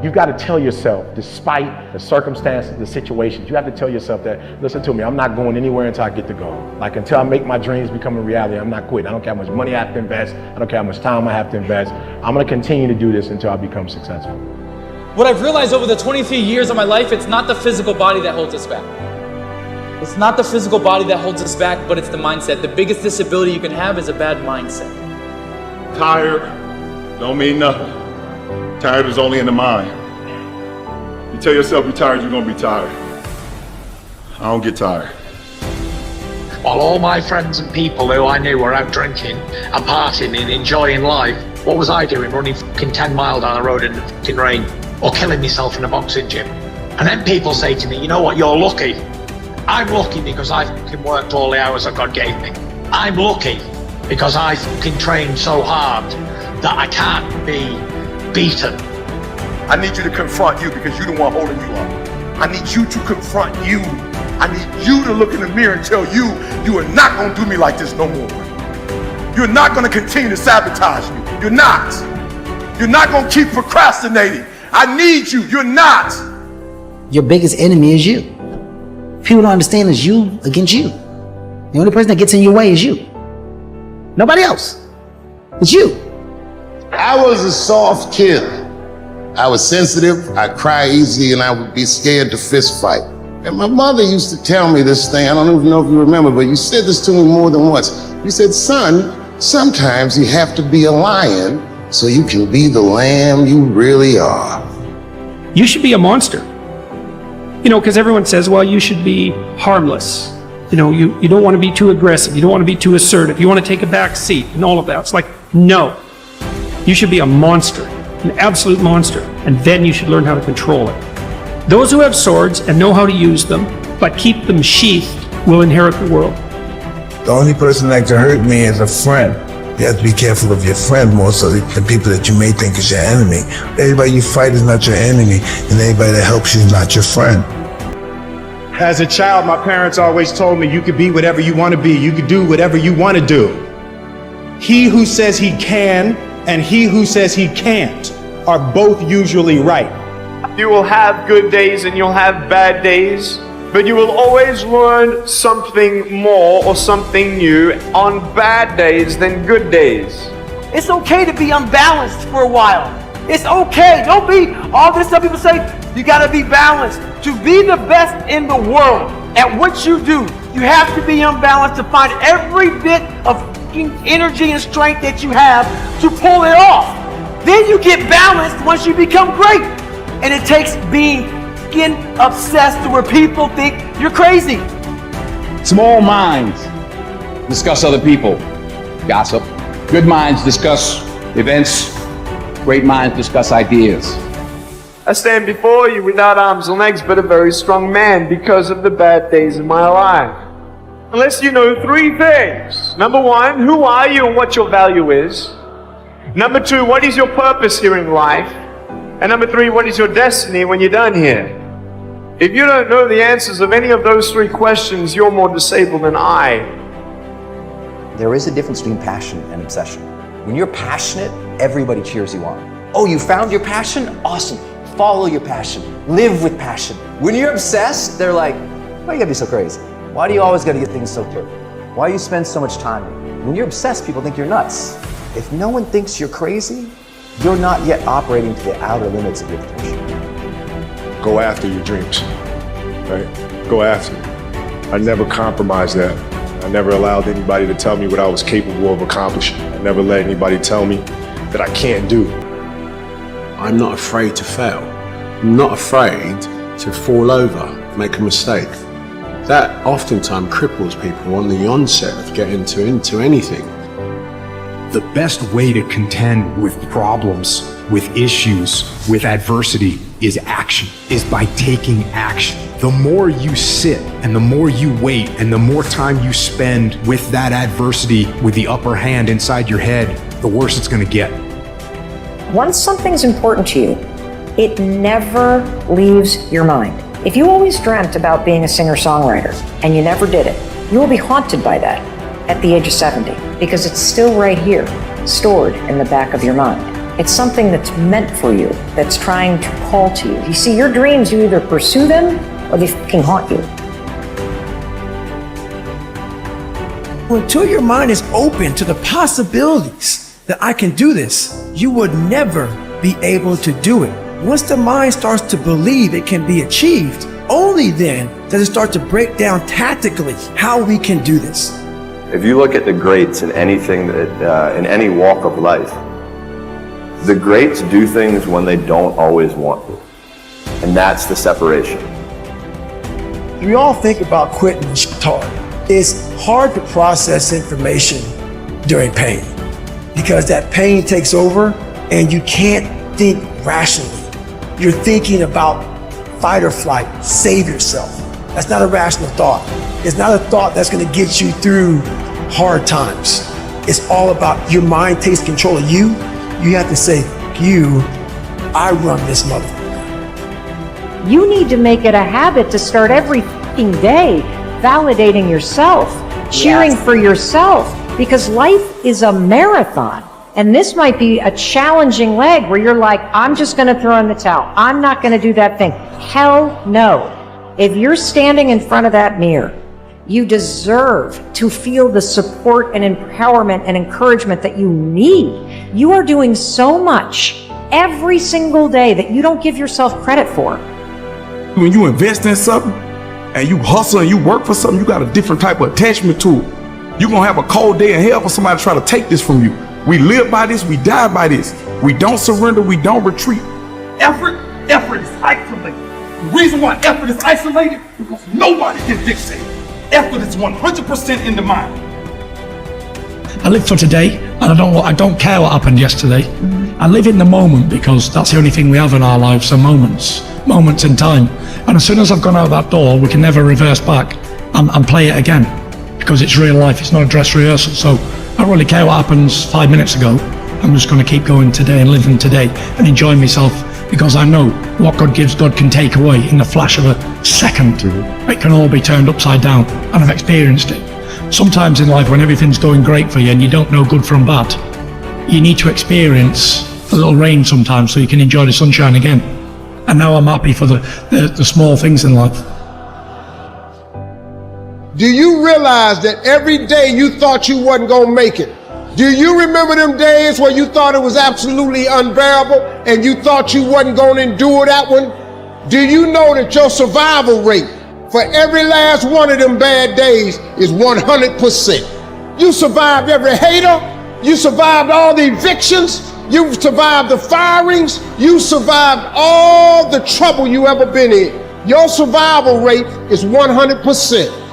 You've got to tell yourself, despite the circumstances, the situations, you have to tell yourself that, listen to me, I'm not going anywhere until I get the goal. Like until I make my dreams become a reality, I'm not quitting. I don't care how much money I have to invest. I don't care how much time I have to invest. I'm going to continue to do this until I become successful. What I've realized over the 23 years of my life, it's not the physical body that holds us back. It's not the physical body that holds us back, but it's the mindset. The biggest disability you can have is a bad mindset. Tired don't mean nothing. Tired is only in the mind. You tell yourself you're tired, you're gonna be tired. I don't get tired. While all my friends and people who I knew were out drinking and partying and enjoying life, what was I doing? Running fucking 10 miles down the road in the fucking rain or killing myself in a boxing gym. And then people say to me, you know what, you're lucky. I'm lucky because I fucking worked all the hours that God gave me. I'm lucky because I fucking trained so hard that I can't be beaten. I need you to confront you because you're the one holding you up. I need you to confront you. I need you to look in the mirror and tell you, you are not gonna do me like this no more. You're not gonna continue to sabotage me. You're not. You're not gonna keep procrastinating. I need you. You're not. Your biggest enemy is you. People don't understand it's you against you. The only person that gets in your way is you. Nobody else. It's you. I was a soft kid. I was sensitive, I cry easily, and I would be scared to fist fight. And my mother used to tell me this thing, I don't even know if you remember, but you said this to me more than once. You said, son, sometimes you have to be a lion so you can be the lamb you really are. You should be a monster. You know, because everyone says, well, you should be harmless. You know, you don't want to be too aggressive. You don't want to be too assertive. You want to take a back seat and all of that. It's like, no. You should be a monster, an absolute monster, and then you should learn how to control it. Those who have swords and know how to use them, but keep them sheathed, will inherit the world. The only person that can hurt me is a friend. You have to be careful of your friend more so than people that you may think is your enemy. Everybody you fight is not your enemy, and anybody that helps you is not your friend. As a child, my parents always told me you could be whatever you want to be. You could do whatever you want to do. He who says he can and he who says he can't are both usually right. You will have good days and you'll have bad days, but you will always learn something more or something new on bad days than good days. It's okay to be unbalanced for a while. It's okay. Don't be all this stuff people say, you gotta be balanced. To be the best in the world at what you do, you have to be unbalanced to find every bit of energy and strength that you have to pull it off. Then you get balanced once you become great. And it takes being obsessed to where people think you're crazy. Small minds discuss other people, gossip. Good minds discuss events. Great minds discuss ideas. I stand before you without arms and legs, but a very strong man because of the bad days in my life. Unless you know three things. Number one, who are you and what your value is? Number two, what is your purpose here in life? And number three, what is your destiny when you're done here? If you don't know the answers of any of those three questions, you're more disabled than I. There is a difference between passion and obsession. When you're passionate, everybody cheers you on. Oh, you found your passion? Awesome. Follow your passion. Live with passion. When you're obsessed, they're like, why you gotta be so crazy? Why do you always gotta get things so perfect? Why do you spend so much time? When you're obsessed, people think you're nuts. If no one thinks you're crazy, you're not yet operating to the outer limits of your potential. Go after your dreams, right? Go after it. I never compromised that. I never allowed anybody to tell me what I was capable of accomplishing. I never let anybody tell me that I can't do. I'm not afraid to fail. I'm not afraid to fall over, make a mistake. That oftentimes cripples people on the onset of getting into anything. The best way to contend with problems, with issues, with adversity is action, is by taking action. The more you sit and the more you wait and the more time you spend with that adversity, with the upper hand inside your head, the worse it's going to get. Once something's important to you, it never leaves your mind. If you always dreamt about being a singer-songwriter and you never did it, you will be haunted by that at the age of 70 because it's still right here, stored in the back of your mind. It's something that's meant for you, that's trying to call to you. You see, your dreams, you either pursue them or they fucking haunt you. Until your mind is open to the possibilities that I can do this, you would never be able to do it. Once the mind starts to believe it can be achieved, only then does it start to break down tactically how we can do this. If you look at the greats in anything that, in any walk of life, the greats do things when they don't always want to. And that's the separation. We all think about quitting when shit's hard. It's hard to process information during pain because that pain takes over and you can't think rationally. You're thinking about fight or flight, save yourself. That's not a rational thought. It's not a thought that's going to get you through hard times. It's all about your mind takes control of you. You have to say, you, I run this motherfucker. You need to make it a habit to start every fucking day validating yourself, cheering for yourself, because life is a marathon. And this might be a challenging leg where you're like, I'm just going to throw in the towel. I'm not going to do that thing. Hell no. If you're standing in front of that mirror, you deserve to feel the support and empowerment and encouragement that you need. You are doing so much every single day that you don't give yourself credit for. When you invest in something and you hustle and you work for something, you got a different type of attachment to it. You're going to have a cold day in hell for somebody to try to take this from you. We live by this, we die by this. We don't surrender, we don't retreat. Effort is isolated. The reason why effort is isolated is because nobody can dictate. Effort is 100% in the mind. I live for today, and I don't care what happened yesterday. I live in the moment because that's the only thing we have in our lives, are moments in time. And as soon as I've gone out that door, we can never reverse back and play it again, because it's real life, it's not a dress rehearsal. So I don't really care what happens 5 minutes ago. I'm just going to keep going today and living today and enjoying myself, because I know what God gives, God can take away in the flash of a second. It can all be turned upside down, and I've experienced it. Sometimes in life when everything's going great for you and you don't know good from bad, you need to experience a little rain sometimes so you can enjoy the sunshine again. And now I'm happy for the small things in life. Do you realize that every day you thought you wasn't gonna make it? Do you remember them days where you thought it was absolutely unbearable and you thought you wasn't gonna endure that one? Do you know that your survival rate for every last one of them bad days is 100%? You survived every hater, you survived all the evictions, you survived the firings, you survived all the trouble you ever been in. Your survival rate is 100%.